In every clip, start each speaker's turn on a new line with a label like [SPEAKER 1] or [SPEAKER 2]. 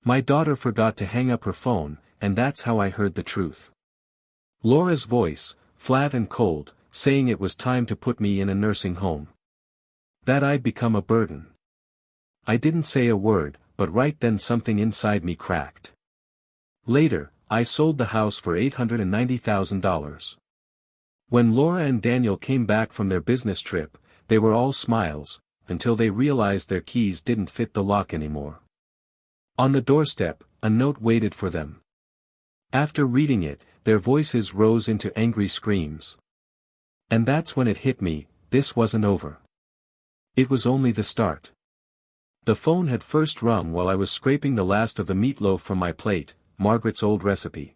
[SPEAKER 1] My daughter forgot to hang up her phone, and that's how I heard the truth. Laura's voice, flat and cold, saying it was time to put me in a nursing home. That I'd become a burden. I didn't say a word, but right then something inside me cracked. Later, I sold the house for $890,000. When Laura and Daniel came back from their business trip, they were all smiles, until they realized their keys didn't fit the lock anymore. On the doorstep, a note waited for them. After reading it, their voices rose into angry screams. And that's when it hit me, this wasn't over. It was only the start. The phone had first rung while I was scraping the last of the meatloaf from my plate, Margaret's old recipe.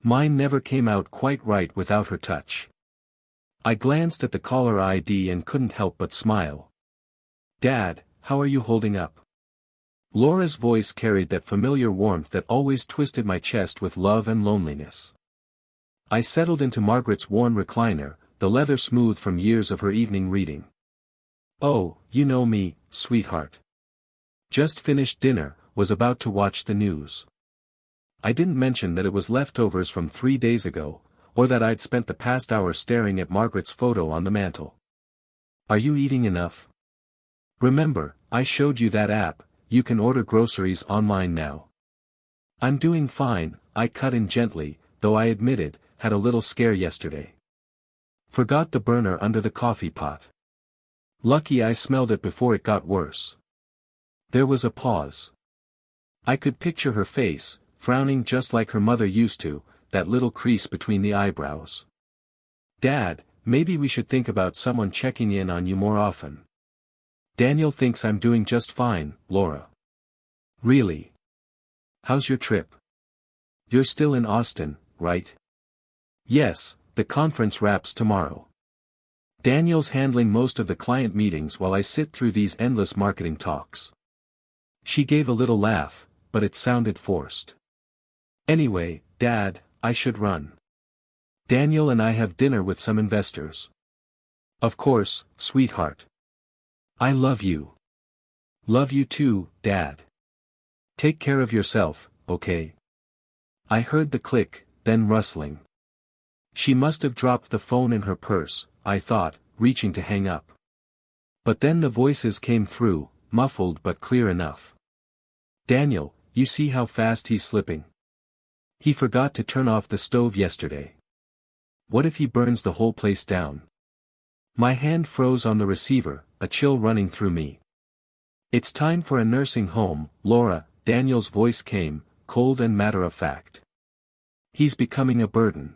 [SPEAKER 1] Mine never came out quite right without her touch. I glanced at the caller ID and couldn't help but smile. "Dad, how are you holding up?" Laura's voice carried that familiar warmth that always twisted my chest with love and loneliness. I settled into Margaret's worn recliner, the leather smooth from years of her evening reading. "Oh, you know me, sweetheart. Just finished dinner, was about to watch the news." I didn't mention that it was leftovers from 3 days ago, or that I'd spent the past hour staring at Margaret's photo on the mantel. "Are you eating enough? Remember, I showed you that app, you can order groceries online now." "I'm doing fine," I cut in gently, though I admitted, had a little scare yesterday. Forgot the burner under the coffee pot. Lucky I smelled it before it got worse. There was a pause. I could picture her face, frowning just like her mother used to, that little crease between the eyebrows. "Dad, maybe we should think about someone checking in on you more often." "Daniel thinks I'm doing just fine, Laura." "Really? How's your trip? You're still in Austin, right?" "Yes, the conference wraps tomorrow. Daniel's handling most of the client meetings while I sit through these endless marketing talks." She gave a little laugh, but it sounded forced. "Anyway, Dad, I should run. Daniel and I have dinner with some investors." "Of course, sweetheart. I love you." "Love you too, Dad. Take care of yourself, okay?" I heard the click, then rustling. She must have dropped the phone in her purse, I thought, reaching to hang up. But then the voices came through, muffled but clear enough. "Daniel, you see how fast he's slipping? He forgot to turn off the stove yesterday. What if he burns the whole place down?" My hand froze on the receiver, a chill running through me. "It's time for a nursing home, Laura," Daniel's voice came, cold and matter-of-fact. "He's becoming a burden.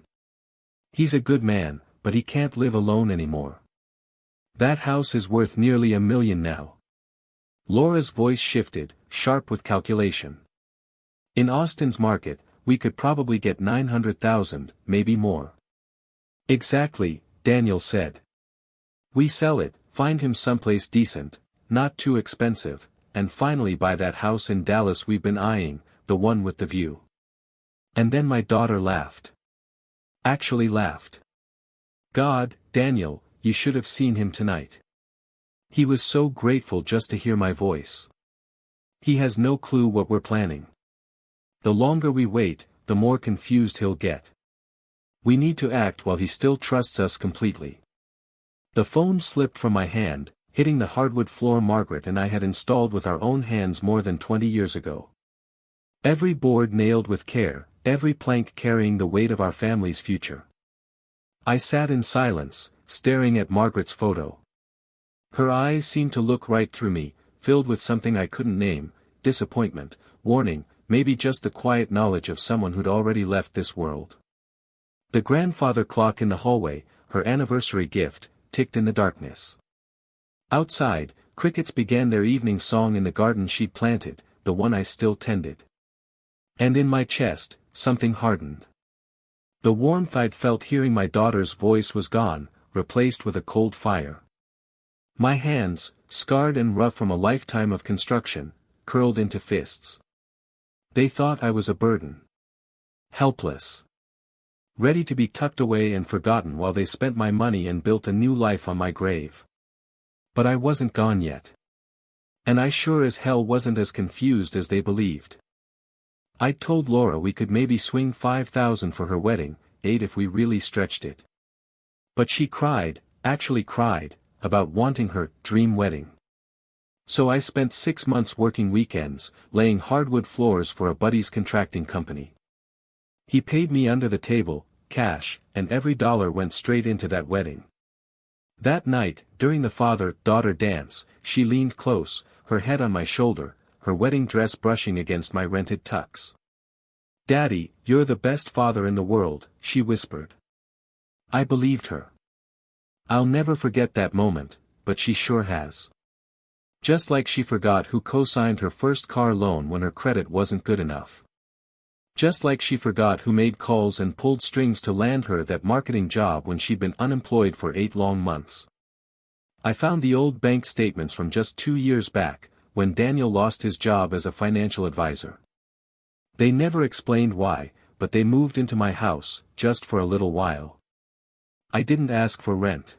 [SPEAKER 1] He's a good man, but he can't live alone anymore. That house is worth nearly $1 million now." Laura's voice shifted, sharp with calculation. "In Austin's market, we could probably get 900,000, maybe more." "Exactly," Daniel said. "We sell it, find him someplace decent, not too expensive, and finally buy that house in Dallas we've been eyeing, the one with the view." And then my daughter laughed. Actually laughed. "God, Daniel, you should have seen him tonight. He was so grateful just to hear my voice. He has no clue what we're planning. The longer we wait, the more confused he'll get. We need to act while he still trusts us completely." The phone slipped from my hand, hitting the hardwood floor Margaret and I had installed with our own hands more than 20 years ago. Every board nailed with care, every plank carrying the weight of our family's future. I sat in silence, staring at Margaret's photo. Her eyes seemed to look right through me, filled with something I couldn't name, disappointment, warning, maybe just the quiet knowledge of someone who'd already left this world. The grandfather clock in the hallway, her anniversary gift, ticked in the darkness. Outside, crickets began their evening song in the garden she'd planted, the one I still tended. And in my chest, something hardened. The warmth I'd felt hearing my daughter's voice was gone, replaced with a cold fire. My hands, scarred and rough from a lifetime of construction, curled into fists. They thought I was a burden. Helpless. Ready to be tucked away and forgotten while they spent my money and built a new life on my grave. But I wasn't gone yet. And I sure as hell wasn't as confused as they believed. I'd told Laura we could maybe swing 5,000 for her wedding, 8 if we really stretched it. But she cried, actually cried, about wanting her dream wedding. So I spent 6 months working weekends, laying hardwood floors for a buddy's contracting company. He paid me under the table, cash, and every dollar went straight into that wedding. That night, during the father-daughter dance, she leaned close, her head on my shoulder, her wedding dress brushing against my rented tux. "Daddy, you're the best father in the world," she whispered. I believed her. I'll never forget that moment, but she sure has. Just like she forgot who co-signed her first car loan when her credit wasn't good enough. Just like she forgot who made calls and pulled strings to land her that marketing job when she'd been unemployed for 8 long months. I found the old bank statements from just 2 years back, when Daniel lost his job as a financial advisor. They never explained why, but they moved into my house, just for a little while. I didn't ask for rent.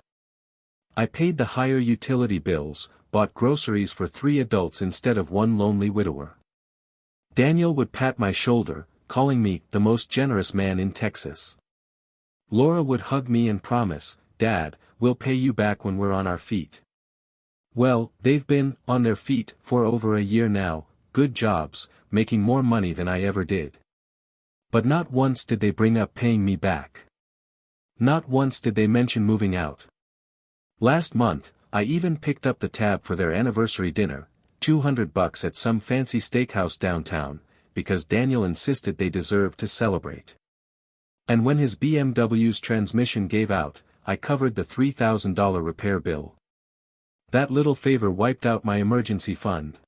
[SPEAKER 1] I paid the higher utility bills, bought groceries for 3 adults instead of 1 lonely widower. Daniel would pat my shoulder, calling me the most generous man in Texas. Laura would hug me and promise, "Dad, we'll pay you back when we're on our feet." Well, they've been on their feet for over a year now, good jobs, making more money than I ever did. But not once did they bring up paying me back. Not once did they mention moving out. Last month, I even picked up the tab for their anniversary dinner, $200 at some fancy steakhouse downtown, because Daniel insisted they deserved to celebrate. And when his BMW's transmission gave out, I covered the $3,000 repair bill. That little favor wiped out my emergency fund.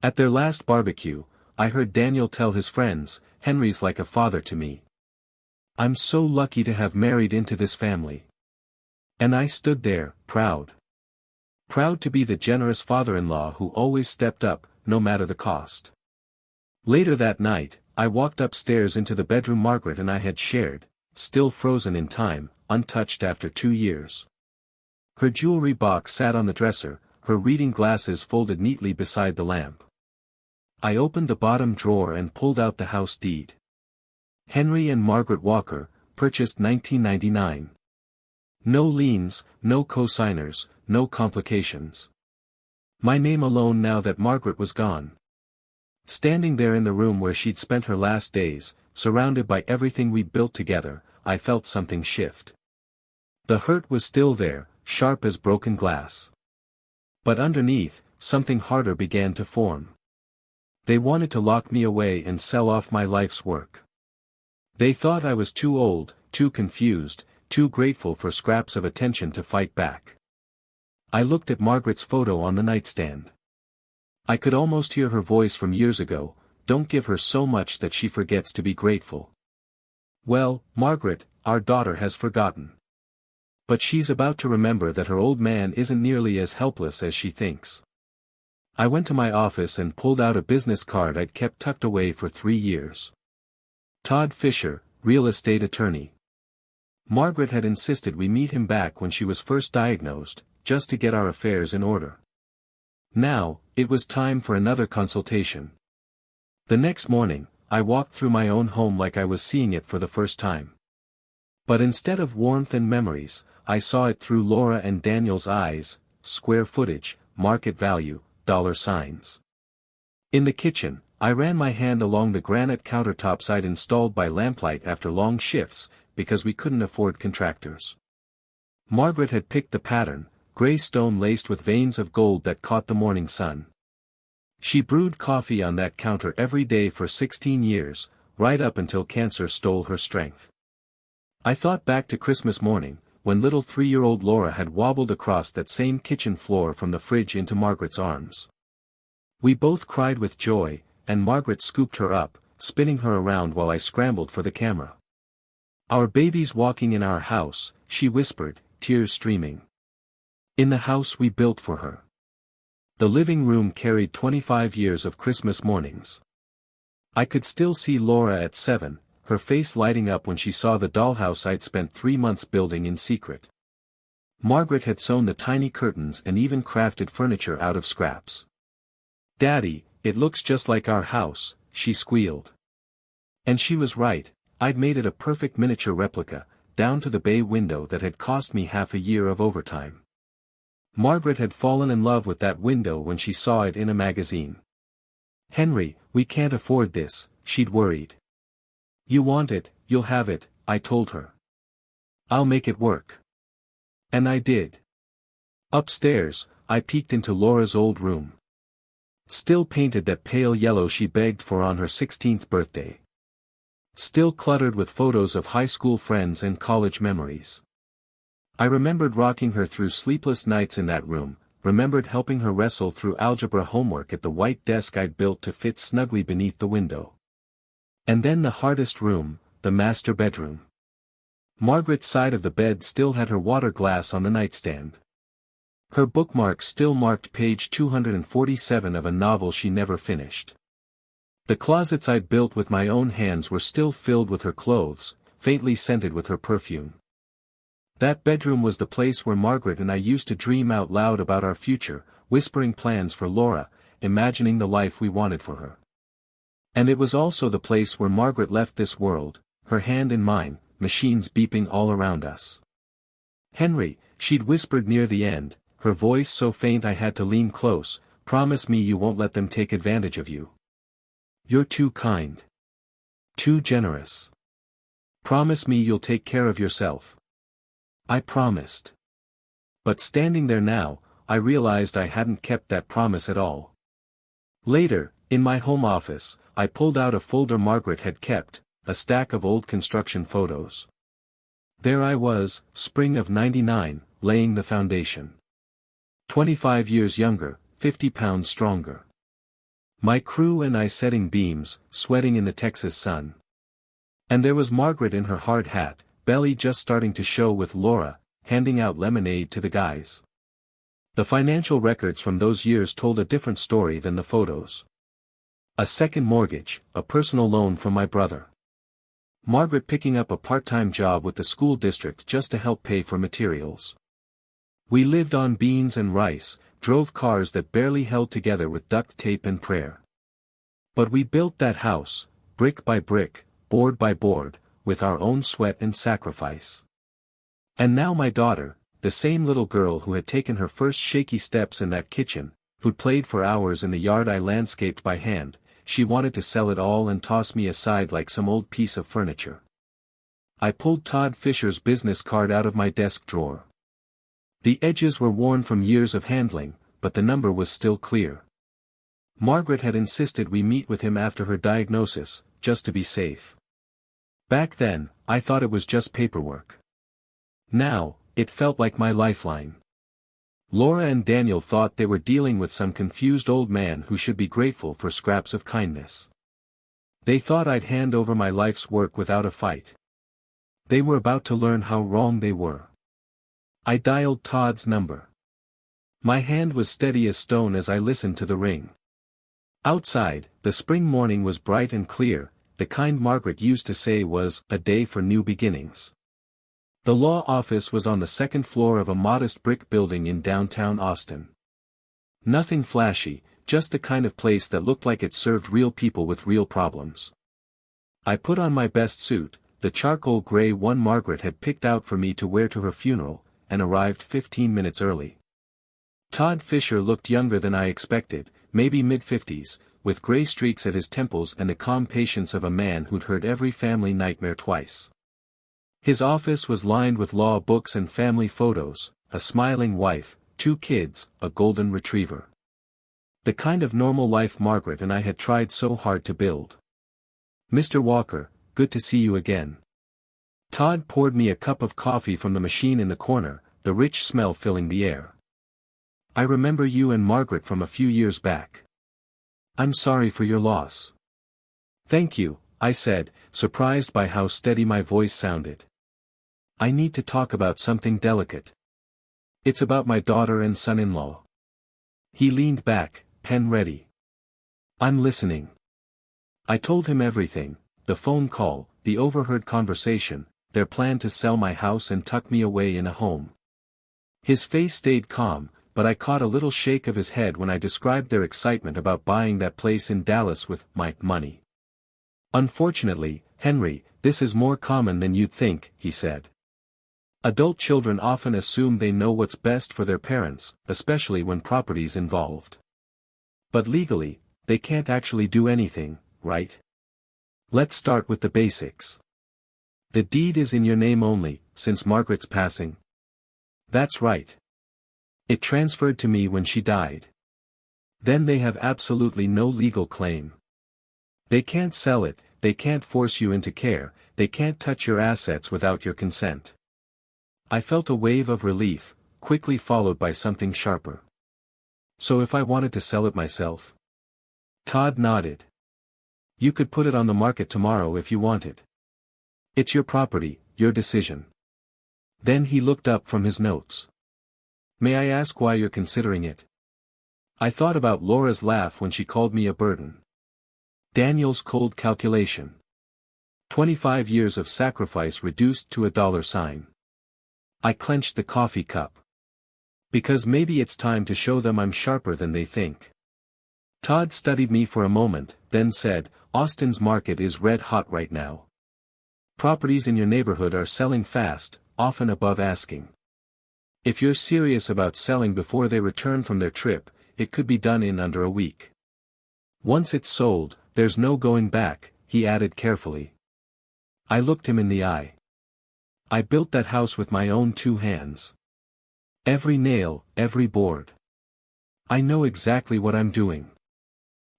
[SPEAKER 1] At their last barbecue, I heard Daniel tell his friends, "Henry's like a father to me. I'm so lucky to have married into this family." And I stood there, proud. Proud to be the generous father-in-law who always stepped up, no matter the cost. Later that night, I walked upstairs into the bedroom Margaret and I had shared, still frozen in time, untouched after 2 years. Her jewelry box sat on the dresser, her reading glasses folded neatly beside the lamp. I opened the bottom drawer and pulled out the house deed. Henry and Margaret Walker, purchased 1999. No liens, no co-signers, no complications. My name alone now that Margaret was gone. Standing there in the room where she'd spent her last days, surrounded by everything we'd built together, I felt something shift. The hurt was still there, sharp as broken glass. But underneath, something harder began to form. They wanted to lock me away and sell off my life's work. They thought I was too old, too confused, too grateful for scraps of attention to fight back. I looked at Margaret's photo on the nightstand. I could almost hear her voice from years ago, "Don't give her so much that she forgets to be grateful." Well, Margaret, our daughter has forgotten. But she's about to remember that her old man isn't nearly as helpless as she thinks. I went to my office and pulled out a business card I'd kept tucked away for 3 years. Todd Fisher, real estate attorney. Margaret had insisted we meet him back when she was first diagnosed, just to get our affairs in order. Now, it was time for another consultation. The next morning, I walked through my own home like I was seeing it for the first time. But instead of warmth and memories, I saw it through Laura and Daniel's eyes, square footage, market value, dollar signs. In the kitchen, I ran my hand along the granite countertops I'd installed by lamplight after long shifts, because we couldn't afford contractors. Margaret had picked the pattern, gray stone laced with veins of gold that caught the morning sun. She brewed coffee on that counter every day for 16 years, right up until cancer stole her strength. I thought back to Christmas morning, when little 3-year-old Laura had wobbled across that same kitchen floor from the fridge into Margaret's arms. We both cried with joy, and Margaret scooped her up, spinning her around while I scrambled for the camera. "Our baby's walking in our house," she whispered, tears streaming. In the house we built for her. The living room carried 25 years of Christmas mornings. I could still see Laura at 7, her face lighting up when she saw the dollhouse I'd spent 3 months building in secret. Margaret had sewn the tiny curtains and even crafted furniture out of scraps. "Daddy, it looks just like our house," she squealed. And she was right, I'd made it a perfect miniature replica, down to the bay window that had cost me half a year of overtime. Margaret had fallen in love with that window when she saw it in a magazine. "Henry, we can't afford this," she'd worried. "You want it, you'll have it," I told her. "I'll make it work." And I did. Upstairs, I peeked into Laura's old room. Still painted that pale yellow she begged for on her 16th birthday. Still cluttered with photos of high school friends and college memories. I remembered rocking her through sleepless nights in that room, remembered helping her wrestle through algebra homework at the white desk I'd built to fit snugly beneath the window. And then the hardest room, the master bedroom. Margaret's side of the bed still had her water glass on the nightstand. Her bookmark still marked page 247 of a novel she never finished. The closets I'd built with my own hands were still filled with her clothes, faintly scented with her perfume. That bedroom was the place where Margaret and I used to dream out loud about our future, whispering plans for Laura, imagining the life we wanted for her. And it was also the place where Margaret left this world, her hand in mine, machines beeping all around us. "Henry," she'd whispered near the end, her voice so faint I had to lean close, "promise me you won't let them take advantage of you. You're too kind. Too generous. Promise me you'll take care of yourself." I promised. But standing there now, I realized I hadn't kept that promise at all. Later, in my home office, I pulled out a folder Margaret had kept, a stack of old construction photos. There I was, spring of '99, laying the foundation. 25 years younger, 50 pounds stronger. My crew and I setting beams, sweating in the Texas sun. And there was Margaret in her hard hat, belly just starting to show with Laura, handing out lemonade to the guys. The financial records from those years told a different story than the photos. A second mortgage, a personal loan from my brother. Margaret picking up a part-time job with the school district just to help pay for materials. We lived on beans and rice, drove cars that barely held together with duct tape and prayer. But we built that house, brick by brick, board by board, with our own sweat and sacrifice. And now my daughter, the same little girl who had taken her first shaky steps in that kitchen, who'd played for hours in the yard I landscaped by hand, she wanted to sell it all and toss me aside like some old piece of furniture. I pulled Todd Fisher's business card out of my desk drawer. The edges were worn from years of handling, but the number was still clear. Margaret had insisted we meet with him after her diagnosis, just to be safe. Back then, I thought it was just paperwork. Now, it felt like my lifeline. Laura and Daniel thought they were dealing with some confused old man who should be grateful for scraps of kindness. They thought I'd hand over my life's work without a fight. They were about to learn how wrong they were. I dialed Todd's number. My hand was steady as stone as I listened to the ring. Outside, the spring morning was bright and clear, the kind Margaret used to say was a day for new beginnings. The law office was on the second floor of a modest brick building in downtown Austin. Nothing flashy, just the kind of place that looked like it served real people with real problems. I put on my best suit, the charcoal gray one Margaret had picked out for me to wear to her funeral, and arrived 15 minutes early. Todd Fisher looked younger than I expected, maybe mid-50s, with gray streaks at his temples and the calm patience of a man who'd heard every family nightmare twice. His office was lined with law books and family photos, a smiling wife, 2 kids, a golden retriever. The kind of normal life Margaret and I had tried so hard to build. "Mr. Walker, good to see you again." Todd poured me a cup of coffee from the machine in the corner, the rich smell filling the air. "I remember you and Margaret from a few years back. I'm sorry for your loss." "Thank you," I said, surprised by how steady my voice sounded. "I need to talk about something delicate. It's about my daughter and son-in-law." He leaned back, pen ready. "I'm listening." I told him everything, the phone call, the overheard conversation, their plan to sell my house and tuck me away in a home. His face stayed calm, but I caught a little shake of his head when I described their excitement about buying that place in Dallas with my money. Unfortunately, Henry, this is more common than you'd think, he said. Adult children often assume they know what's best for their parents, especially when property's involved. But legally, they can't actually do anything, right? Let's start with the basics. The deed is in your name only, since Margaret's passing. That's right. It transferred to me when she died. Then they have absolutely no legal claim. They can't sell it, they can't force you into care, they can't touch your assets without your consent. I felt a wave of relief, quickly followed by something sharper. So if I wanted to sell it myself? Todd nodded. You could put it on the market tomorrow if you wanted. It's your property, your decision. Then he looked up from his notes. May I ask why you're considering it? I thought about Laura's laugh when she called me a burden. Daniel's cold calculation. 25 years of sacrifice reduced to $. I clenched the coffee cup. Because maybe it's time to show them I'm sharper than they think. Todd studied me for a moment, then said, Austin's market is red hot right now. Properties in your neighborhood are selling fast, often above asking. If you're serious about selling before they return from their trip, it could be done in under a week. Once it's sold, there's no going back, he added carefully. I looked him in the eye. I built that house with my own 2 hands. Every nail, every board. I know exactly what I'm doing.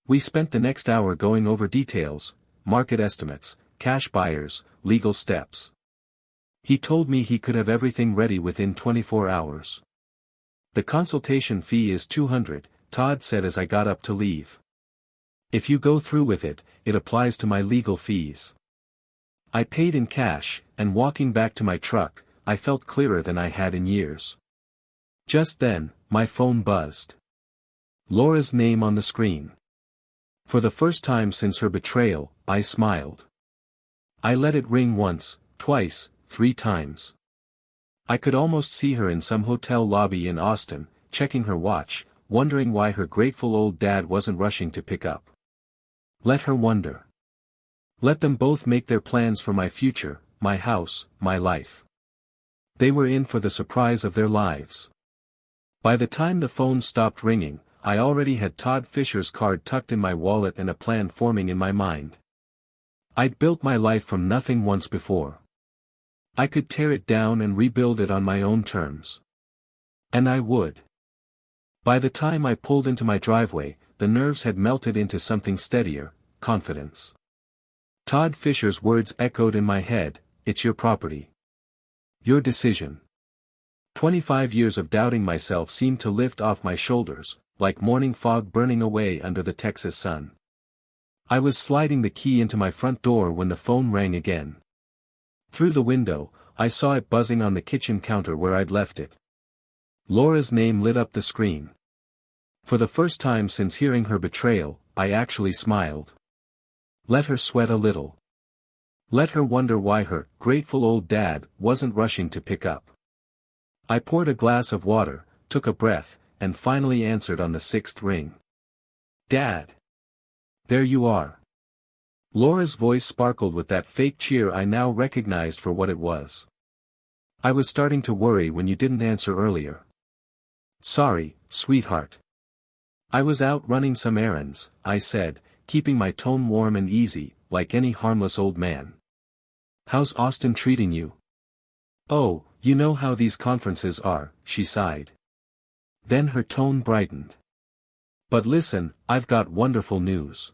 [SPEAKER 1] We spent the next hour going over details, market estimates, cash buyers, legal steps. He told me he could have everything ready within 24 hours. The consultation fee is $200, Todd said as I got up to leave. If you go through with it, it applies to my legal fees. I paid in cash, and walking back to my truck, I felt clearer than I had in years. Just then, my phone buzzed. Laura's name on the screen. For the first time since her betrayal, I smiled. I let it ring once, twice, 3 times. I could almost see her in some hotel lobby in Austin, checking her watch, wondering why her grateful old dad wasn't rushing to pick up. Let her wonder. Let them both make their plans for my future, my house, my life. They were in for the surprise of their lives. By the time the phone stopped ringing, I already had Todd Fisher's card tucked in my wallet and a plan forming in my mind. I'd built my life from nothing once before. I could tear it down and rebuild it on my own terms. And I would. By the time I pulled into my driveway, the nerves had melted into something steadier, confidence. Todd Fisher's words echoed in my head, it's your property. Your decision. 25 years of doubting myself seemed to lift off my shoulders, like morning fog burning away under the Texas sun. I was sliding the key into my front door when the phone rang again. Through the window, I saw it buzzing on the kitchen counter where I'd left it. Laura's name lit up the screen. For the first time since hearing her betrayal, I actually smiled. Let her sweat a little. Let her wonder why her grateful old dad wasn't rushing to pick up. I poured a glass of water, took a breath, and finally answered on the 6th ring. Dad! There you are. Laura's voice sparkled with that fake cheer I now recognized for what it was. I was starting to worry when you didn't answer earlier. Sorry, sweetheart. I was out running some errands, I said, keeping my tone warm and easy, like any harmless old man. How's Austin treating you? Oh, you know how these conferences are, she sighed. Then her tone brightened. But listen, I've got wonderful news.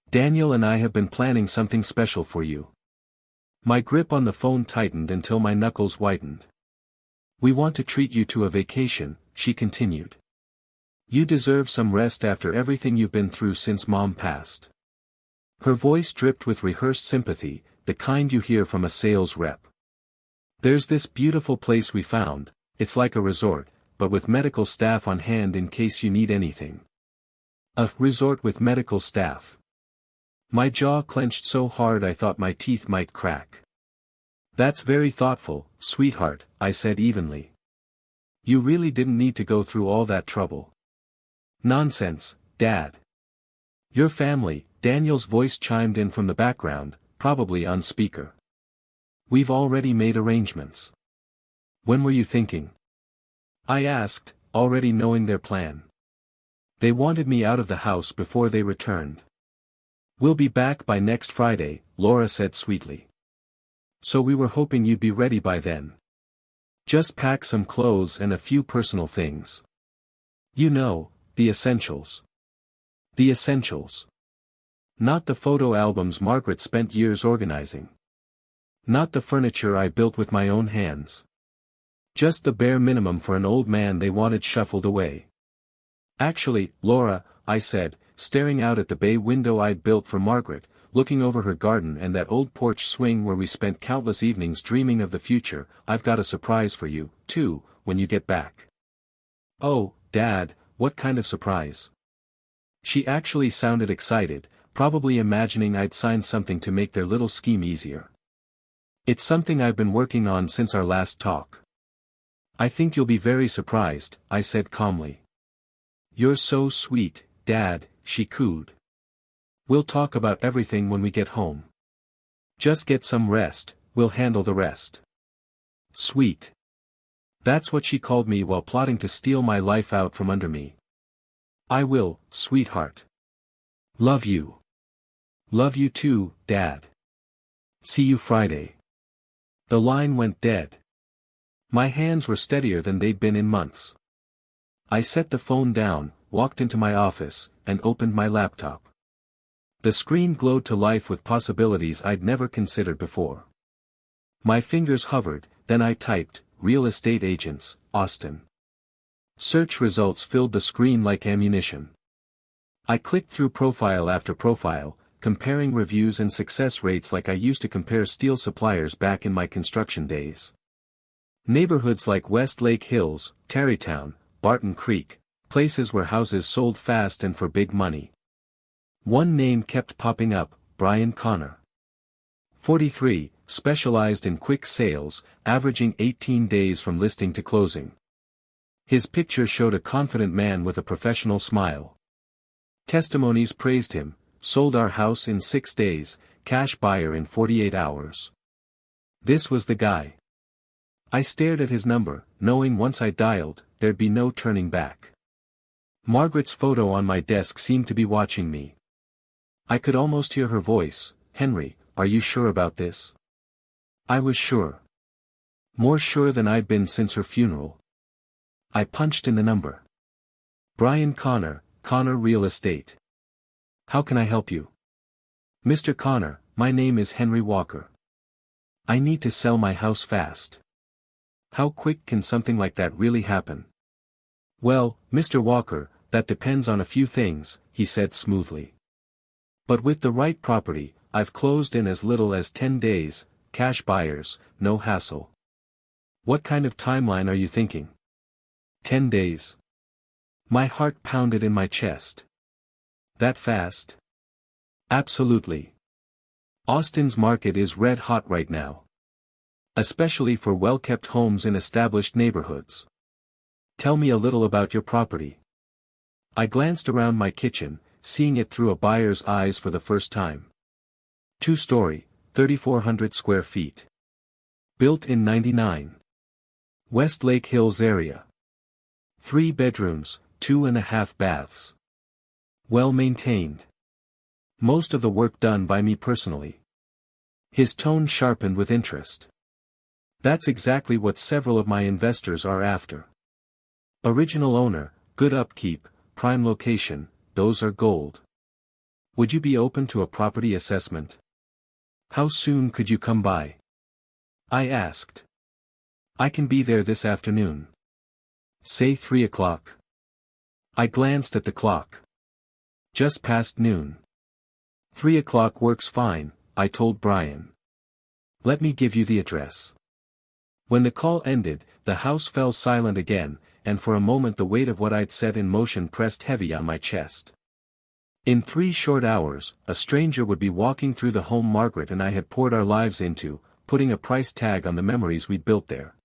[SPEAKER 1] Daniel and I have been planning something special for you. My grip on the phone tightened until my knuckles whitened. We want to treat you to a vacation, she continued. You deserve some rest after everything you've been through since Mom passed. Her voice dripped with rehearsed sympathy, the kind you hear from a sales rep. There's this beautiful place we found, it's like a resort, but with medical staff on hand in case you need anything. A resort with medical staff. My jaw clenched so hard I thought my teeth might crack. That's very thoughtful, sweetheart, I said evenly. You really didn't need to go through all that trouble. Nonsense, Dad. Your family, Daniel's voice chimed in from the background, probably on speaker. We've already made arrangements. When were you thinking? I asked, already knowing their plan. They wanted me out of the house before they returned. We'll be back by next Friday, Laura said sweetly. So we were hoping you'd be ready by then. Just pack some clothes and a few personal things. You know, the essentials. The essentials. Not the photo albums Margaret spent years organizing. Not the furniture I built with my own hands. Just the bare minimum for an old man they wanted shuffled away. Actually, Laura, I said, staring out at the bay window I'd built for Margaret, looking over her garden and that old porch swing where we spent countless evenings dreaming of the future, I've got a surprise for you, too, when you get back. Oh, Dad, what kind of surprise? She actually sounded excited, probably imagining I'd signed something to make their little scheme easier. It's something I've been working on since our last talk. I think you'll be very surprised, I said calmly. You're so sweet, Dad, she cooed. We'll talk about everything when we get home. Just get some rest, we'll handle the rest. Sweet. That's what she called me while plotting to steal my life out from under me. I will, sweetheart. Love you. Love you too, Dad. See you Friday. The line went dead. My hands were steadier than they'd been in months. I set the phone down, walked into my office, and opened my laptop. The screen glowed to life with possibilities I'd never considered before. My fingers hovered, then I typed, real estate agents, Austin. Search results filled the screen like ammunition. I clicked through profile after profile, comparing reviews and success rates like I used to compare steel suppliers back in my construction days. Neighborhoods like West Lake Hills, Tarrytown, Barton Creek, places where houses sold fast and for big money. One name kept popping up, Brian Connor. 43, specialized in quick sales, averaging 18 days from listing to closing. His picture showed a confident man with a professional smile. Testimonies praised him, sold our house in 6 days, cash buyer in 48 hours. This was the guy. I stared at his number, knowing once I dialed, there'd be no turning back. Margaret's photo on my desk seemed to be watching me. I could almost hear her voice, Henry, are you sure about this? I was sure. More sure than I'd been since her funeral. I punched in the number. Brian Connor, Connor Real Estate. How can I help you? Mr. Connor, my name is Henry Walker. I need to sell my house fast. How quick can something like that really happen? Well, Mr. Walker, that depends on a few things, he said smoothly. But with the right property, I've closed in as little as 10 days, cash buyers, no hassle. What kind of timeline are you thinking? 10 days. My heart pounded in my chest. That fast? Absolutely. Austin's market is red hot right now. Especially for well-kept homes in established neighborhoods. Tell me a little about your property. I glanced around my kitchen, seeing it through a buyer's eyes for the first time. 2-story, 3,400 square feet. Built in '99. West Lake Hills area. 3 bedrooms, 2.5 baths. Well maintained. Most of the work done by me personally. His tone sharpened with interest. That's exactly what several of my investors are after. Original owner, good upkeep, prime location, those are gold. Would you be open to a property assessment? How soon could you come by? I asked. I can be there this afternoon. Say 3 o'clock. I glanced at the clock. Just past noon. 3 o'clock works fine, I told Brian. Let me give you the address. When the call ended, the house fell silent again, and for a moment the weight of what I'd set in motion pressed heavy on my chest. In 3 short hours, a stranger would be walking through the home Margaret and I had poured our lives into, putting a price tag on the memories we'd built there.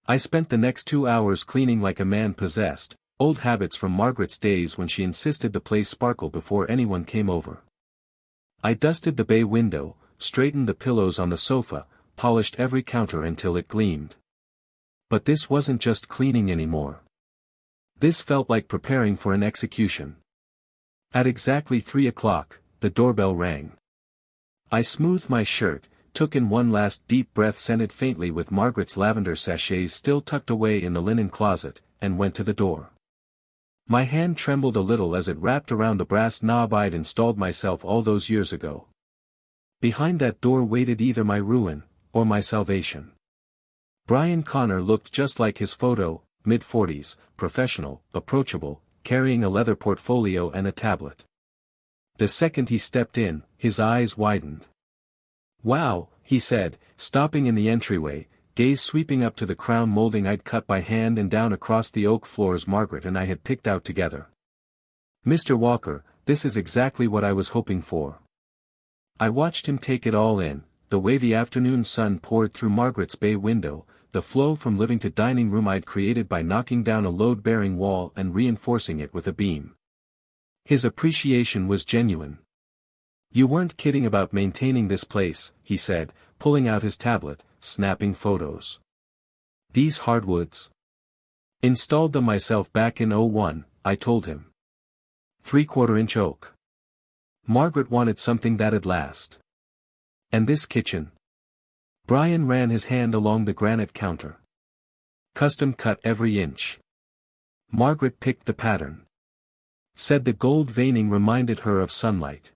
[SPEAKER 1] I spent the next 2 hours cleaning like a man possessed, old habits from Margaret's days when she insisted the place sparkle before anyone came over. I dusted the bay window, straightened the pillows on the sofa, polished every counter until it gleamed. But this wasn't just cleaning anymore. This felt like preparing for an execution. At exactly 3 o'clock, the doorbell rang. I smoothed my shirt, took in one last deep breath scented faintly with Margaret's lavender sachets still tucked away in the linen closet, and went to the door. My hand trembled a little as it wrapped around the brass knob I'd installed myself all those years ago. Behind that door waited either my ruin, or my salvation. Brian Connor looked just like his photo, mid-40s, professional, approachable, carrying a leather portfolio and a tablet. The second he stepped in, his eyes widened. "Wow," he said, stopping in the entryway, gaze sweeping up to the crown molding I'd cut by hand and down across the oak floors Margaret and I had picked out together. "Mr. Walker, this is exactly what I was hoping for." I watched him take it all in, the way the afternoon sun poured through Margaret's bay window, the flow from living to dining room I'd created by knocking down a load-bearing wall and reinforcing it with a beam. His appreciation was genuine. "You weren't kidding about maintaining this place," he said, pulling out his tablet, snapping photos. "These hardwoods? Installed them myself back in '01, I told him. 3/4-inch oak. Margaret wanted something that'd last. And this kitchen?" Brian ran his hand along the granite counter. "Custom cut every inch. Margaret picked the pattern. Said the gold veining reminded her of sunlight."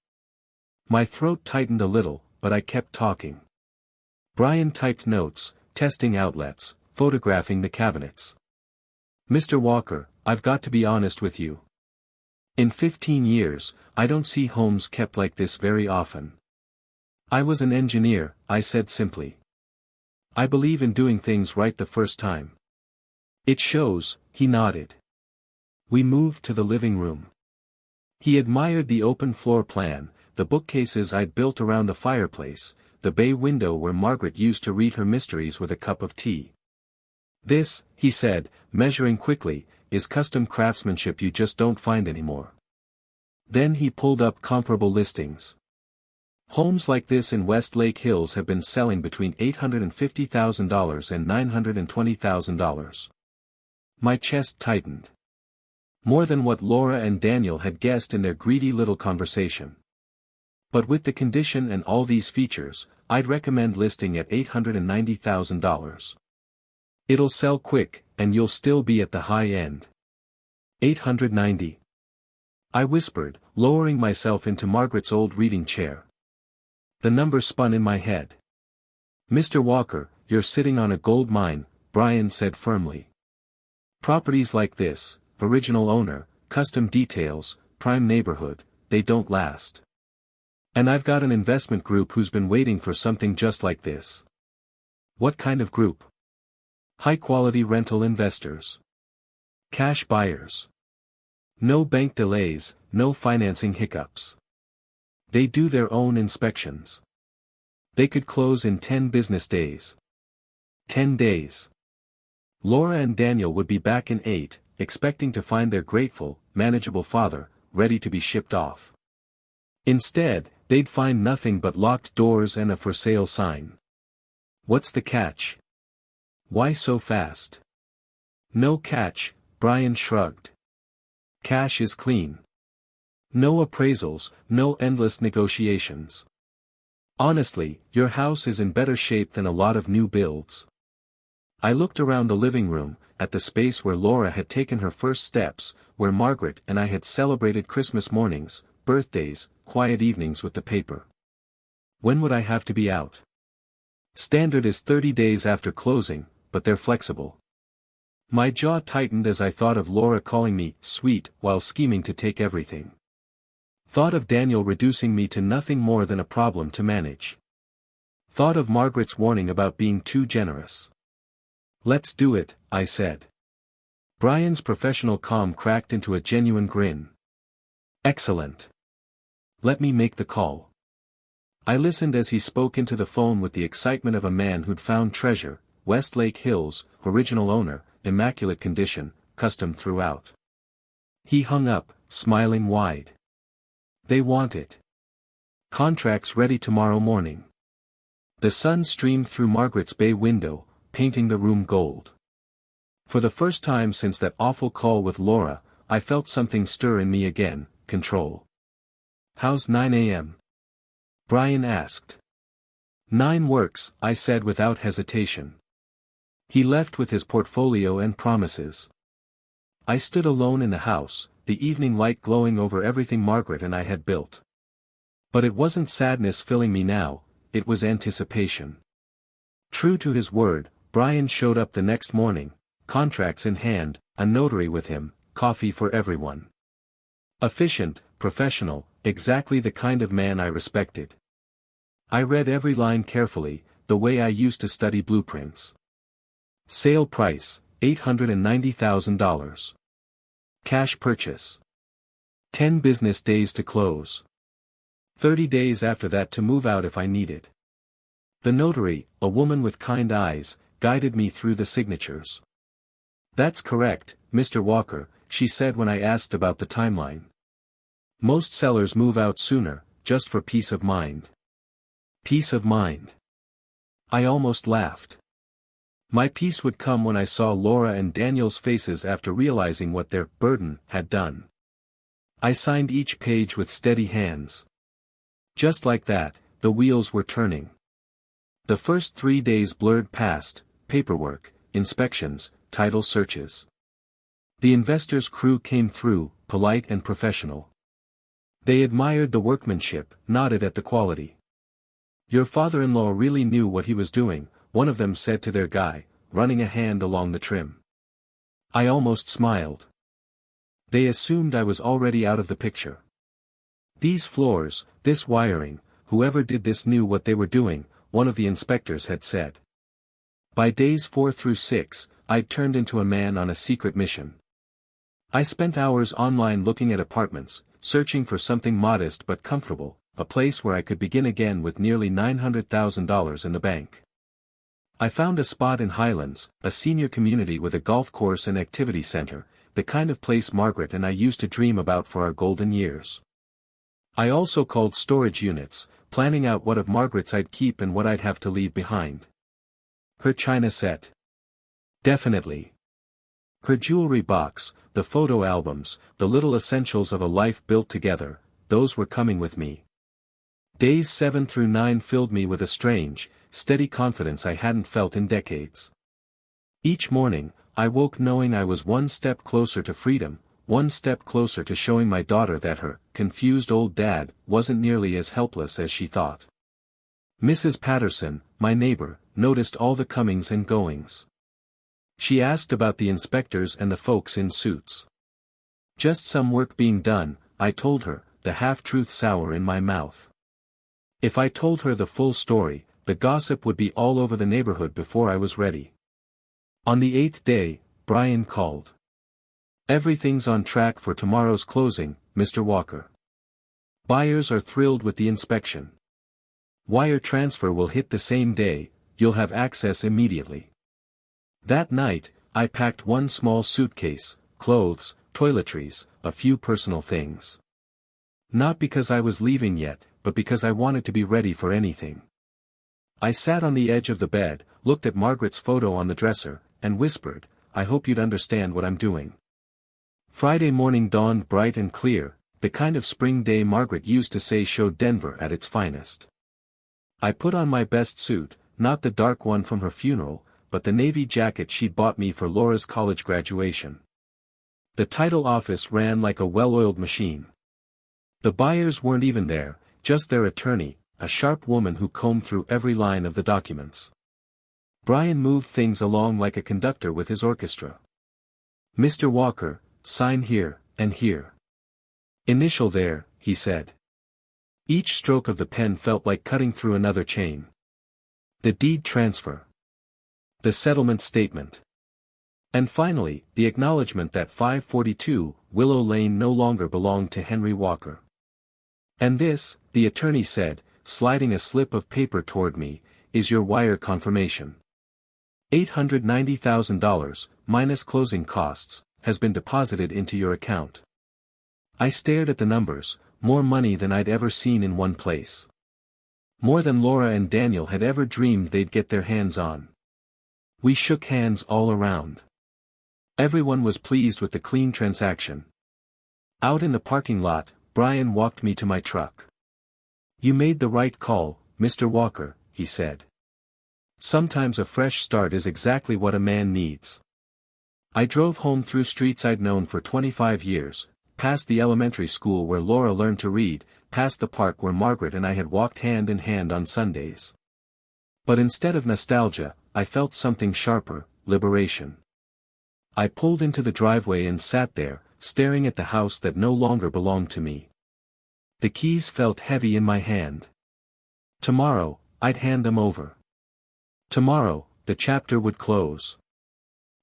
[SPEAKER 1] My throat tightened a little, but I kept talking. Brian typed notes, testing outlets, photographing the cabinets. "Mr. Walker, I've got to be honest with you. In 15 years, I don't see homes kept like this very often. I was an engineer," I said simply. "I believe in doing things right the first time." "It shows," he nodded. We moved to the living room. He admired the open floor plan, the bookcases I'd built around the fireplace, the bay window where Margaret used to read her mysteries with a cup of tea. "This," he said, measuring quickly, "is custom craftsmanship you just don't find anymore." Then he pulled up comparable listings. Homes like this in West Lake Hills have been selling between $850,000 and $920,000. My chest tightened. More than what Laura and Daniel had guessed in their greedy little conversation. But with the condition and all these features, I'd recommend listing at $890,000. It'll sell quick, and you'll still be at the high end. $890. I whispered, lowering myself into Margaret's old reading chair. The number spun in my head. "Mr. Walker, you're sitting on a gold mine," Brian said firmly. "Properties like this, original owner, custom details, prime neighborhood, they don't last. And I've got an investment group who's been waiting for something just like this." "What kind of group?" "High-quality rental investors. Cash buyers. No bank delays, no financing hiccups. They do their own inspections. They could close in 10 business days. 10 days. Laura and Daniel would be back in 8, expecting to find their grateful, manageable father, ready to be shipped off. Instead, they'd find nothing but locked doors and a for sale sign. What's the catch? Why so fast?" "No catch," Brian shrugged. "Cash is clean. No appraisals, no endless negotiations. Honestly, your house is in better shape than a lot of new builds." I looked around the living room, at the space where Laura had taken her first steps, where Margaret and I had celebrated Christmas mornings, birthdays, quiet evenings with the paper. When would I have to be out? Standard is 30 days after closing, but they're flexible. My jaw tightened as I thought of Laura calling me sweet while scheming to take everything. Thought of Daniel reducing me to nothing more than a problem to manage. Thought of Margaret's warning about being too generous. "Let's do it," I said. Brian's professional calm cracked into a genuine grin. "Excellent. Let me make the call." I listened as he spoke into the phone with the excitement of a man who'd found treasure, West Lake Hills, original owner, immaculate condition, custom throughout. He hung up, smiling wide. "They want it. Contracts ready tomorrow morning. The sun streamed through Margaret's bay window, painting the room gold. For the first time since that awful call with Laura, I felt something stir in me again, control. "How's 9 a.m.? Brian asked. "9 works," I said without hesitation. He left with his portfolio and promises. I stood alone in the house, the evening light glowing over everything Margaret and I had built. But it wasn't sadness filling me now, it was anticipation. True to his word, Brian showed up the next morning, contracts in hand, a notary with him, coffee for everyone. Efficient, professional, exactly the kind of man I respected. I read every line carefully, the way I used to study blueprints. Sale price, $890,000. Cash purchase. 10 business days to close. 30 days after that to move out if I needed. The notary, a woman with kind eyes, guided me through the signatures. "That's correct, Mr. Walker," she said when I asked about the timeline. "Most sellers move out sooner, just for peace of mind." Peace of mind. I almost laughed. My peace would come when I saw Laura and Daniel's faces after realizing what their burden had done. I signed each page with steady hands. Just like that, the wheels were turning. The first 3 days blurred past, paperwork, inspections, title searches. The investors' crew came through, polite and professional. They admired the workmanship, nodded at the quality. "Your father-in-law really knew what he was doing," one of them said to their guy, running a hand along the trim. I almost smiled. They assumed I was already out of the picture. "These floors, this wiring, whoever did this knew what they were doing," one of the inspectors had said. By days 4 through 6, I'd turned into a man on a secret mission. I spent hours online looking at apartments, searching for something modest but comfortable, a place where I could begin again with nearly $900,000 in the bank. I found a spot in Highlands, a senior community with a golf course and activity center, the kind of place Margaret and I used to dream about for our golden years. I also called storage units, planning out what of Margaret's I'd keep and what I'd have to leave behind. Her china set. Definitely. Her jewelry box, the photo albums, the little essentials of a life built together, those were coming with me. Days 7 through 9 filled me with a strange, steady confidence I hadn't felt in decades. Each morning, I woke knowing I was one step closer to freedom, one step closer to showing my daughter that her confused old dad wasn't nearly as helpless as she thought. Mrs. Patterson, my neighbor, noticed all the comings and goings. She asked about the inspectors and the folks in suits. Just some work being done, I told her, the half-truth sour in my mouth. If I told her the full story, the gossip would be all over the neighborhood before I was ready. On the 8th day, Brian called. "Everything's on track for tomorrow's closing, Mr. Walker. Buyers are thrilled with the inspection. Wire transfer will hit the same day, you'll have access immediately." That night, I packed one small suitcase, clothes, toiletries, a few personal things. Not because I was leaving yet, but because I wanted to be ready for anything. I sat on the edge of the bed, looked at Margaret's photo on the dresser, and whispered, "I hope you'd understand what I'm doing." Friday morning dawned bright and clear, the kind of spring day Margaret used to say showed Denver at its finest. I put on my best suit, not the dark one from her funeral, but the navy jacket she'd bought me for Laura's college graduation. The title office ran like a well-oiled machine. The buyers weren't even there, just their attorney, a sharp woman who combed through every line of the documents. Brian moved things along like a conductor with his orchestra. "Mr. Walker, sign here, and here. Initial there," he said. Each stroke of the pen felt like cutting through another chain. The deed transfer. The settlement statement. And finally, the acknowledgement that 542 Willow Lane no longer belonged to Henry Walker. "And this," the attorney said, sliding a slip of paper toward me, "is your wire confirmation. $890,000, minus closing costs, has been deposited into your account." I stared at the numbers, more money than I'd ever seen in one place. More than Laura and Daniel had ever dreamed they'd get their hands on. We shook hands all around. Everyone was pleased with the clean transaction. Out in the parking lot, Brian walked me to my truck. "You made the right call, Mr. Walker," he said. "Sometimes a fresh start is exactly what a man needs." I drove home through streets I'd known for 25 years, past the elementary school where Laura learned to read, past the park where Margaret and I had walked hand in hand on Sundays. But instead of nostalgia, I felt something sharper: liberation. I pulled into the driveway and sat there, staring at the house that no longer belonged to me. The keys felt heavy in my hand. Tomorrow, I'd hand them over. Tomorrow, the chapter would close.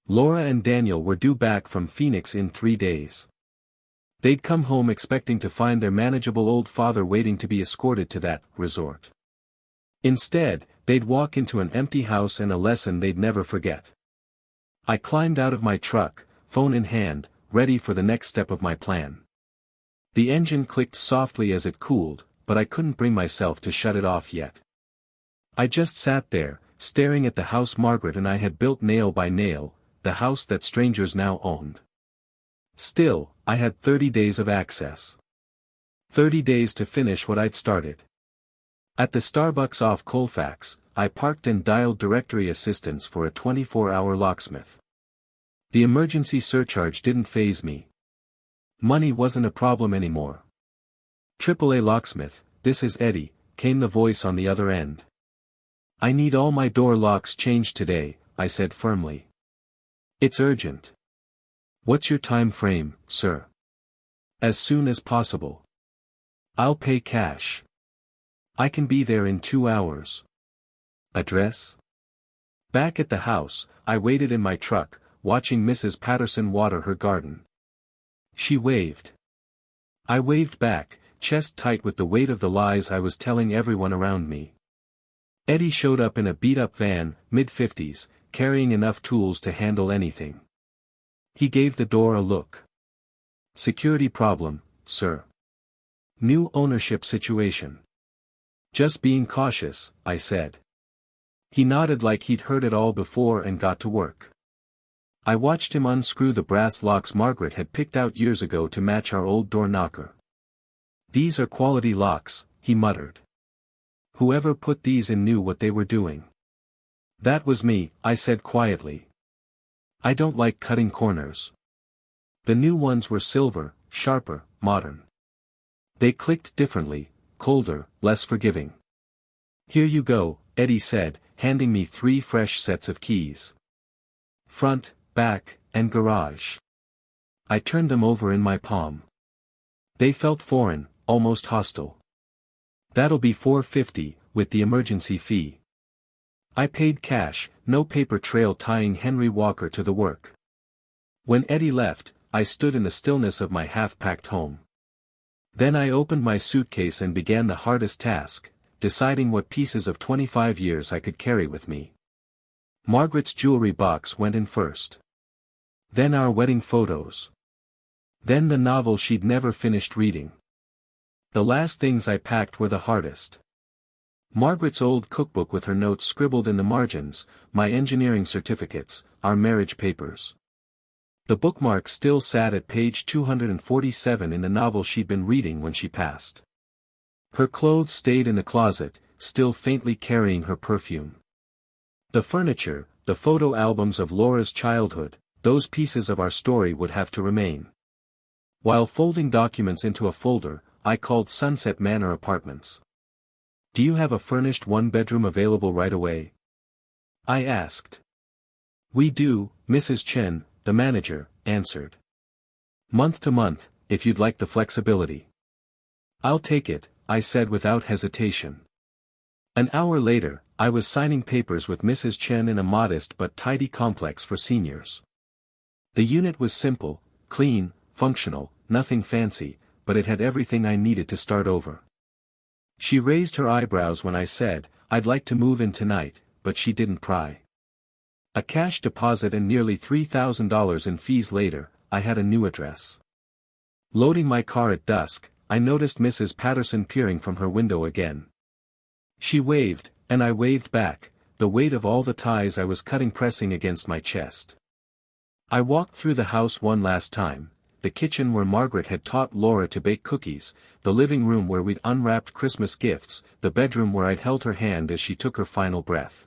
[SPEAKER 1] Laura and Daniel were due back from Phoenix in 3 days. They'd come home expecting to find their manageable old father waiting to be escorted to that resort. Instead, they'd walk into an empty house and a lesson they'd never forget. I climbed out of my truck, phone in hand, ready for the next step of my plan. The engine clicked softly as it cooled, but I couldn't bring myself to shut it off yet. I just sat there, staring at the house Margaret and I had built nail by nail, the house that strangers now owned. Still, I had 30 days of access. 30 days to finish what I'd started. At the Starbucks off Colfax, I parked and dialed directory assistance for a 24-hour locksmith. The emergency surcharge didn't faze me. Money wasn't a problem anymore. "AAA locksmith, this is Eddie," came the voice on the other end. "I need all my door locks changed today," I said firmly. "It's urgent." "What's your time frame, sir?" "As soon as possible." "I'll pay cash. I can be there in 2 hours." "Address?" Back at the house, I waited in my truck, watching Mrs. Patterson water her garden. She waved. I waved back, chest tight with the weight of the lies I was telling everyone around me. Eddie showed up in a beat-up van, mid-50s, carrying enough tools to handle anything. He gave the door a look. "Security problem, sir. New ownership situation." "Just being cautious," I said. He nodded like he'd heard it all before and got to work. I watched him unscrew the brass locks Margaret had picked out years ago to match our old door knocker. "These are quality locks," he muttered. "Whoever put these in knew what they were doing." "That was me," I said quietly. "I don't like cutting corners." The new ones were silver, sharper, modern. They clicked differently, colder, less forgiving. "Here you go," Eddie said, handing me 3 fresh sets of keys. "Front, back, and garage." I turned them over in my palm. They felt foreign, almost hostile. "That'll be $450, with the emergency fee." I paid cash, no paper trail tying Henry Walker to the work. When Eddie left, I stood in the stillness of my half-packed home. Then I opened my suitcase and began the hardest task, deciding what pieces of 25 years I could carry with me. Margaret's jewelry box went in first. Then our wedding photos. Then the novel she'd never finished reading. The last things I packed were the hardest. Margaret's old cookbook with her notes scribbled in the margins, my engineering certificates, our marriage papers. The bookmark still sat at page 247 in the novel she'd been reading when she passed. Her clothes stayed in the closet, still faintly carrying her perfume. The furniture, the photo albums of Laura's childhood, those pieces of our story would have to remain. While folding documents into a folder, I called Sunset Manor Apartments. "Do you have a furnished one-bedroom available right away?" I asked. "We do," Mrs. Chen, the manager, answered. "Month to month, if you'd like the flexibility." "I'll take it," I said without hesitation. An hour later, I was signing papers with Mrs. Chen in a modest but tidy complex for seniors. The unit was simple, clean, functional, nothing fancy, but it had everything I needed to start over. She raised her eyebrows when I said, "I'd like to move in tonight," but she didn't pry. A cash deposit and nearly $3,000 in fees later, I had a new address. Loading my car at dusk, I noticed Mrs. Patterson peering from her window again. She waved, and I waved back, the weight of all the ties I was cutting pressing against my chest. I walked through the house one last time, the kitchen where Margaret had taught Laura to bake cookies, the living room where we'd unwrapped Christmas gifts, the bedroom where I'd held her hand as she took her final breath.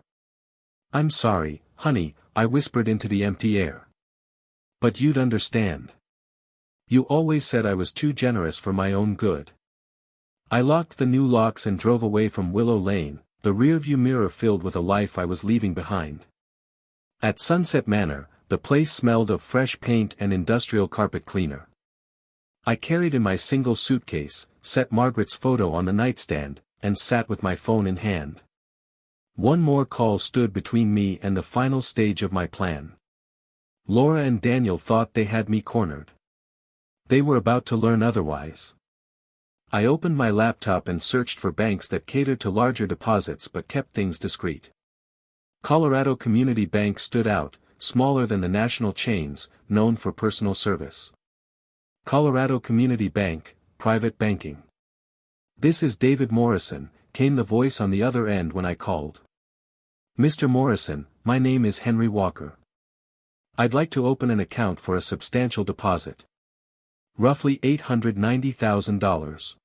[SPEAKER 1] "I'm sorry, honey," I whispered into the empty air. "But you'd understand. You always said I was too generous for my own good." I locked the new locks and drove away from Willow Lane, the rearview mirror filled with a life I was leaving behind. At Sunset Manor, the place smelled of fresh paint and industrial carpet cleaner. I carried in my single suitcase, set Margaret's photo on the nightstand, and sat with my phone in hand. One more call stood between me and the final stage of my plan. Laura and Daniel thought they had me cornered. They were about to learn otherwise. I opened my laptop and searched for banks that catered to larger deposits but kept things discreet. Colorado Community Bank stood out, smaller than the national chains, known for personal service. Colorado Community Bank, private banking. "This is David Morrison," came the voice on the other end when I called. "Mr. Morrison, my name is Henry Walker. I'd like to open an account for a substantial deposit. Roughly $890,000.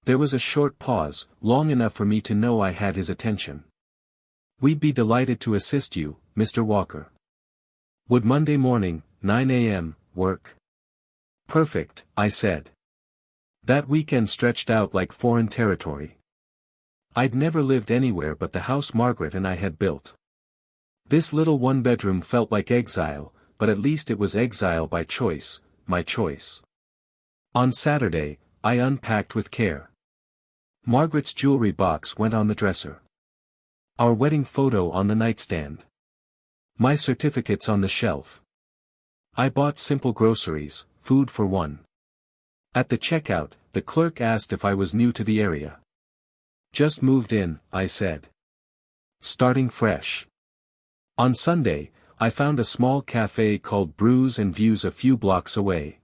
[SPEAKER 1] There was a short pause, long enough for me to know I had his attention. "We'd be delighted to assist you, Mr. Walker. Would Monday morning, 9 a.m., work?" "Perfect," I said. That weekend stretched out like foreign territory. I'd never lived anywhere but the house Margaret and I had built. This little one-bedroom felt like exile, but at least it was exile by choice, my choice. On Saturday, I unpacked with care. Margaret's jewelry box went on the dresser. Our wedding photo on the nightstand. My certificates on the shelf. I bought simple groceries, food for one. At the checkout, the clerk asked if I was new to the area. "Just moved in," I said. "Starting fresh." On Sunday, I found a small cafe called Brews and Views a few blocks away.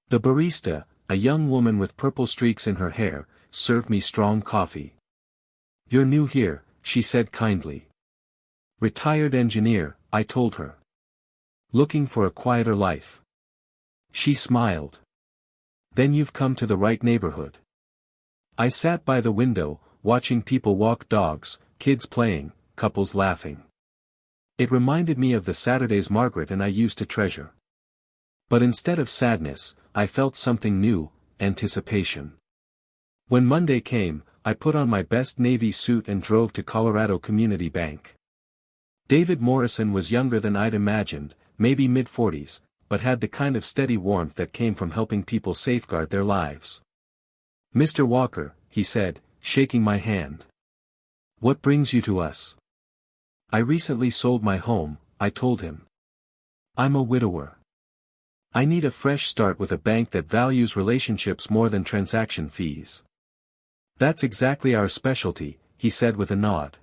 [SPEAKER 1] The barista, a young woman with purple streaks in her hair, served me strong coffee. "You're new here," she said kindly. "Retired engineer," I told her. "Looking for a quieter life." She smiled. "Then you've come to the right neighborhood." I sat by the window, watching people walk dogs, kids playing, couples laughing. It reminded me of the Saturdays Margaret and I used to treasure. But instead of sadness, I felt something new, anticipation. When Monday came, I put on my best Navy suit and drove to Colorado Community Bank. David Morrison was younger than I'd imagined, maybe mid-40s, but had the kind of steady warmth that came from helping people safeguard their lives. "Mr. Walker," he said, shaking my hand. "What brings you to us?" "I recently sold my home," I told him. "I'm a widower. I need a fresh start with a bank that values relationships more than transaction fees." "That's exactly our specialty," he said with a nod.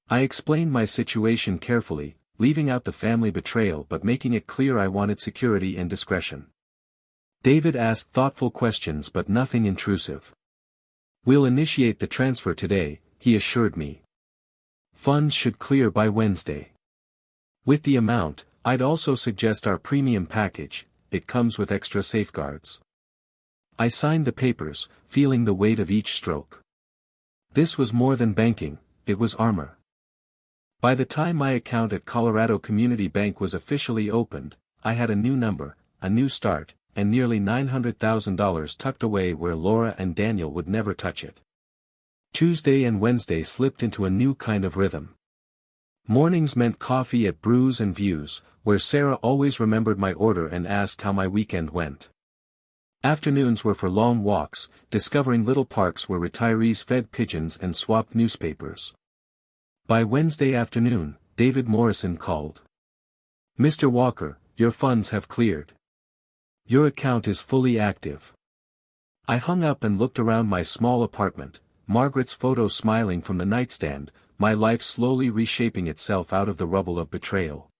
[SPEAKER 1] I explained my situation carefully, leaving out the family betrayal but making it clear I wanted security and discretion. David asked thoughtful questions but nothing intrusive. "We'll initiate the transfer today," he assured me. "Funds should clear by Wednesday. With the amount, I'd also suggest our premium package, it comes with extra safeguards." I signed the papers, feeling the weight of each stroke. This was more than banking, it was armor. By the time my account at Colorado Community Bank was officially opened, I had a new number, a new start, and nearly $900,000 tucked away where Laura and Daniel would never touch it. Tuesday and Wednesday slipped into a new kind of rhythm. Mornings meant coffee at Brews and Views, where Sarah always remembered my order and asked how my weekend went. Afternoons were for long walks, discovering little parks where retirees fed pigeons and swapped newspapers. By Wednesday afternoon, David Morrison called. "Mr. Walker, your funds have cleared. Your account is fully active." I hung up and looked around my small apartment, Margaret's photo smiling from the nightstand, my life slowly reshaping itself out of the rubble of betrayal.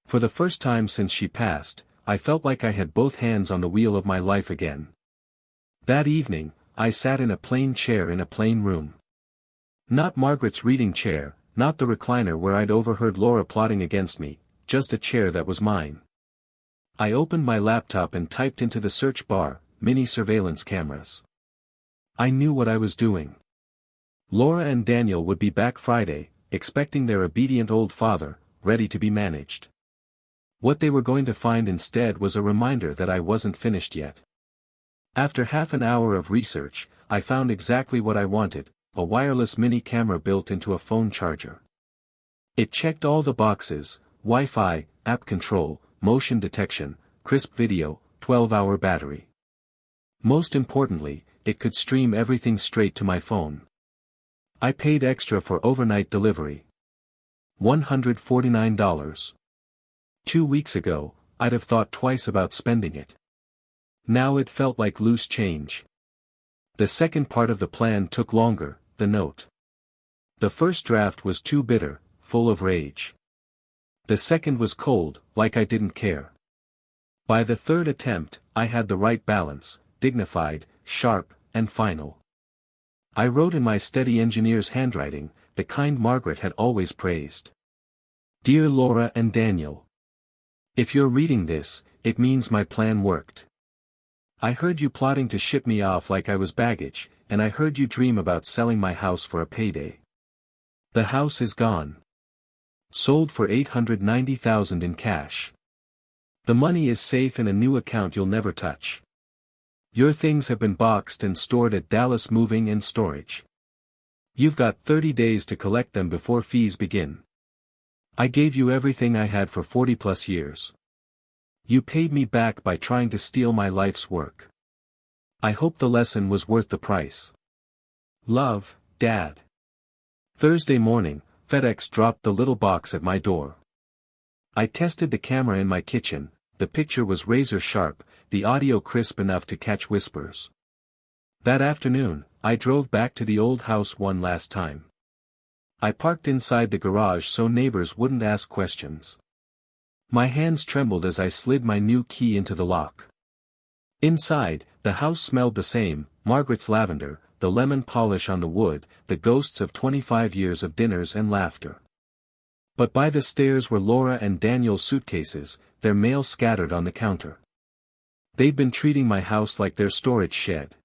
[SPEAKER 1] For the first time since she passed, I felt like I had both hands on the wheel of my life again. That evening, I sat in a plain chair in a plain room. Not Margaret's reading chair, not the recliner where I'd overheard Laura plotting against me, just a chair that was mine. I opened my laptop and typed into the search bar, mini surveillance cameras. I knew what I was doing. Laura and Daniel would be back Friday, expecting their obedient old father, ready to be managed. What they were going to find instead was a reminder that I wasn't finished yet. After half an hour of research, I found exactly what I wanted, a wireless mini camera built into a phone charger. It checked all the boxes: Wi-Fi, app control, motion detection, crisp video, 12-hour battery. Most importantly, it could stream everything straight to my phone. I paid extra for overnight delivery. $149. 2 weeks ago, I'd have thought twice about spending it. Now it felt like loose change. The second part of the plan took longer, the note. The first draft was too bitter, full of rage. The second was cold, like I didn't care. By the third attempt, I had the right balance, dignified, sharp, and final. I wrote in my steady engineer's handwriting, the kind Margaret had always praised. Dear Laura and Daniel. If you're reading this, it means my plan worked. I heard you plotting to ship me off like I was baggage, and I heard you dream about selling my house for a payday. The house is gone. Sold for $890,000 in cash. The money is safe in a new account you'll never touch. Your things have been boxed and stored at Dallas Moving and Storage. You've got 30 days to collect them before fees begin. I gave you everything I had for 40+ years. You paid me back by trying to steal my life's work. I hope the lesson was worth the price. Love, Dad. Thursday morning, FedEx dropped the little box at my door. I tested the camera in my kitchen. The picture was razor sharp, the audio crisp enough to catch whispers. That afternoon, I drove back to the old house one last time. I parked inside the garage so neighbors wouldn't ask questions. My hands trembled as I slid my new key into the lock. Inside, the house smelled the same: Margaret's lavender, the lemon polish on the wood, the ghosts of 25 years of dinners and laughter. But by the stairs were Laura and Daniel's suitcases, their mail scattered on the counter. They'd been treating my house like their storage shed.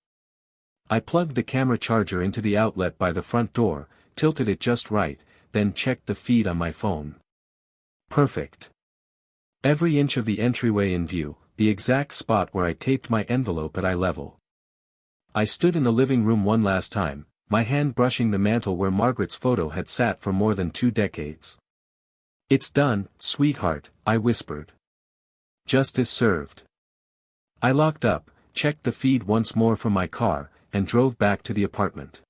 [SPEAKER 1] I plugged the camera charger into the outlet by the front door, tilted it just right, then checked the feed on my phone. Perfect. Every inch of the entryway in view, the exact spot where I taped my envelope at eye level. I stood in the living room one last time, my hand brushing the mantel where Margaret's photo had sat for more than 2 decades. It's done, sweetheart, I whispered. Justice served. I locked up, checked the feed once more from my car, and drove back to the apartment.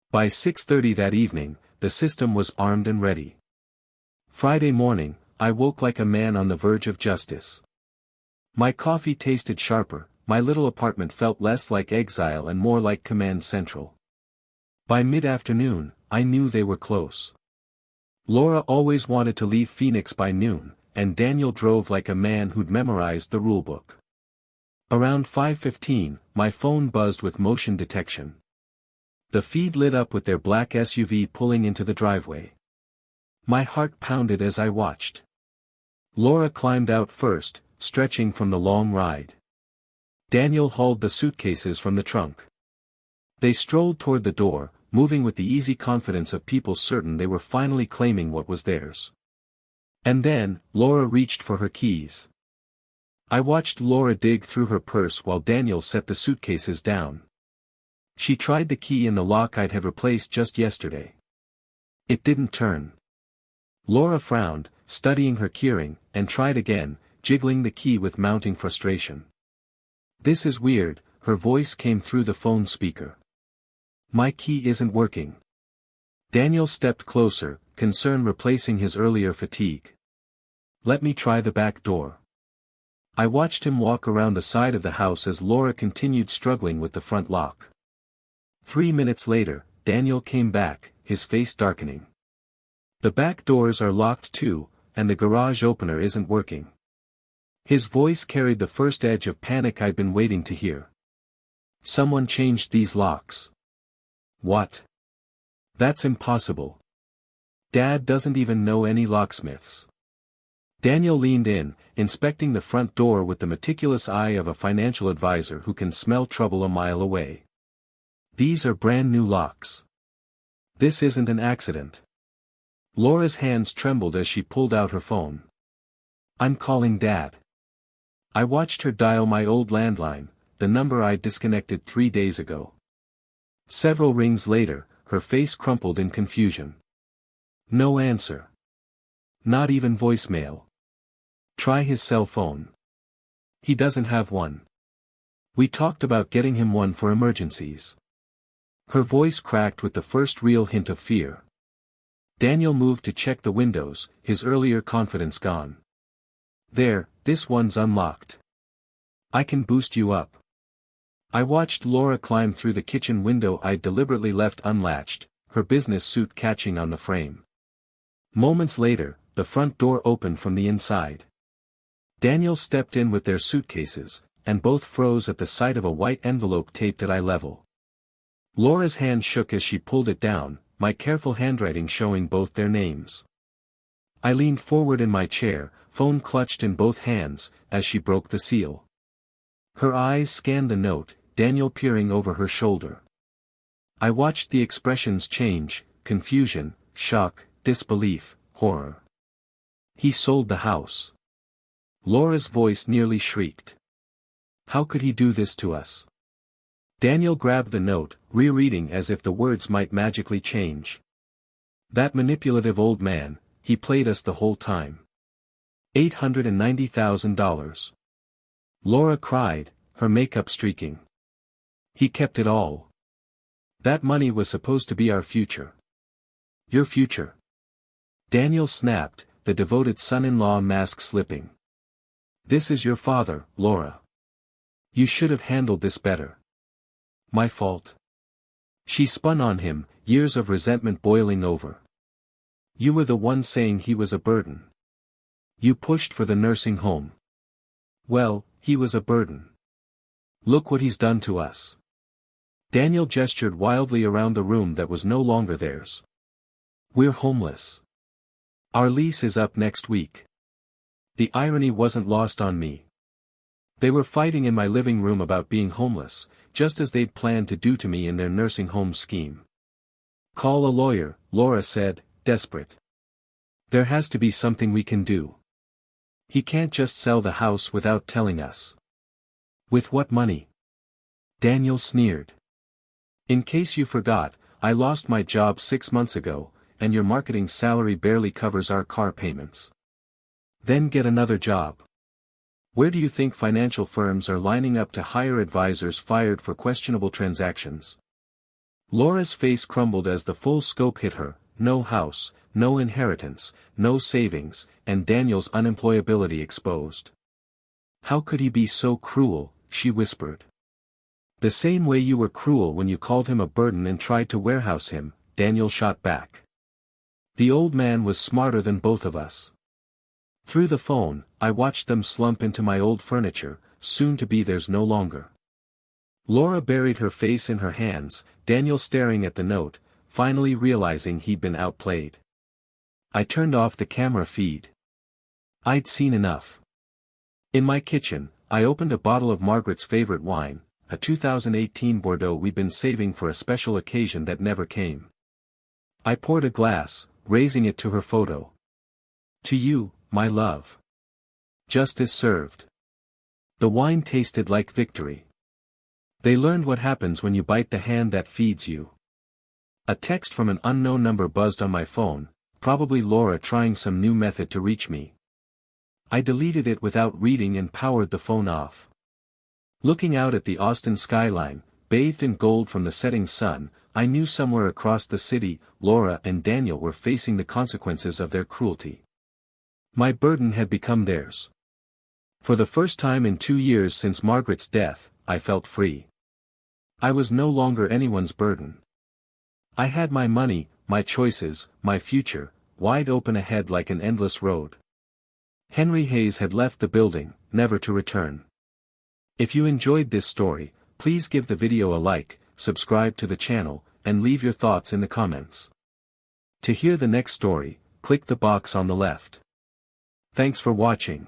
[SPEAKER 1] By 6:30 that evening, the system was armed and ready. Friday morning, I woke like a man on the verge of justice. My coffee tasted sharper, my little apartment felt less like exile and more like command central. By mid-afternoon, I knew they were close. Laura always wanted to leave Phoenix by noon, and Daniel drove like a man who'd memorized the rulebook. Around 5:15, my phone buzzed with motion detection. The feed lit up with their black SUV pulling into the driveway. My heart pounded as I watched. Laura climbed out first, stretching from the long ride. Daniel hauled the suitcases from the trunk. They strolled toward the door, moving with the easy confidence of people certain they were finally claiming what was theirs. And then, Laura reached for her keys. I watched Laura dig through her purse while Daniel set the suitcases down. She tried the key in the lock I'd had replaced just yesterday. It didn't turn. Laura frowned, studying her keyring, and tried again, jiggling the key with mounting frustration. This is weird, her voice came through the phone speaker. My key isn't working. Daniel stepped closer, concern replacing his earlier fatigue. Let me try the back door. I watched him walk around the side of the house as Laura continued struggling with the front lock. 3 minutes later, Daniel came back, his face darkening. The back doors are locked too, and the garage opener isn't working. His voice carried the first edge of panic I'd been waiting to hear. Someone changed these locks. What? That's impossible. Dad doesn't even know any locksmiths. Daniel leaned in, inspecting the front door with the meticulous eye of a financial advisor who can smell trouble a mile away. These are brand new locks. This isn't an accident. Laura's hands trembled as she pulled out her phone. I'm calling Dad. I watched her dial my old landline, the number I'd disconnected 3 days ago. Several rings later, her face crumpled in confusion. No answer. Not even voicemail. Try his cell phone. He doesn't have one. We talked about getting him one for emergencies. Her voice cracked with the first real hint of fear. Daniel moved to check the windows, his earlier confidence gone. There, this one's unlocked. I can boost you up. I watched Laura climb through the kitchen window I'd deliberately left unlatched, her business suit catching on the frame. Moments later, the front door opened from the inside. Daniel stepped in with their suitcases, and both froze at the sight of a white envelope taped at eye level. Laura's hand shook as she pulled it down, my careful handwriting showing both their names. I leaned forward in my chair, phone clutched in both hands, as she broke the seal. Her eyes scanned the note, Daniel peering over her shoulder. I watched the expressions change, confusion, shock, disbelief, horror. He sold the house. Laura's voice nearly shrieked. How could he do this to us? Daniel grabbed the note, rereading as if the words might magically change. That manipulative old man, he played us the whole time. $890,000. Laura cried, her makeup streaking. He kept it all. That money was supposed to be our future. Your future. Daniel snapped, the devoted son-in-law mask slipping. This is your father, Laura. You should have handled this better. My fault. She spun on him, years of resentment boiling over. You were the one saying he was a burden. You pushed for the nursing home. Well, he was a burden. Look what he's done to us. Daniel gestured wildly around the room that was no longer theirs. We're homeless. Our lease is up next week. The irony wasn't lost on me. They were fighting in my living room about being homeless, just as they'd planned to do to me in their nursing home scheme. Call a lawyer, Laura said, desperate. There has to be something we can do. He can't just sell the house without telling us. With what money? Daniel sneered. In case you forgot, I lost my job 6 months ago, and your marketing salary barely covers our car payments. Then get another job. Where do you think financial firms are lining up to hire advisors fired for questionable transactions? Laura's face crumbled as the full scope hit her, no house, no inheritance, no savings, and Daniel's unemployability exposed. How could he be so cruel, she whispered. The same way you were cruel when you called him a burden and tried to warehouse him, Daniel shot back. The old man was smarter than both of us. Through the phone, I watched them slump into my old furniture, soon to be theirs no longer. Laura buried her face in her hands, Daniel staring at the note, finally realizing he'd been outplayed. I turned off the camera feed. I'd seen enough. In my kitchen, I opened a bottle of Margaret's favorite wine, a 2018 Bordeaux we'd been saving for a special occasion that never came. I poured a glass, raising it to her photo. To you, my love. Justice served. The wine tasted like victory. They learned what happens when you bite the hand that feeds you. A text from an unknown number buzzed on my phone, probably Laura trying some new method to reach me. I deleted it without reading and powered the phone off. Looking out at the Austin skyline, bathed in gold from the setting sun, I knew somewhere across the city, Laura and Daniel were facing the consequences of their cruelty. My burden had become theirs. For the first time in 2 years since Margaret's death, I felt free. I was no longer anyone's burden. I had my money, my choices, my future, wide open ahead like an endless road. Henry Hayes had left the building, never to return. If you enjoyed this story, please give the video a like, subscribe to the channel, and leave your thoughts in the comments. To hear the next story, click the box on the left. Thanks for watching.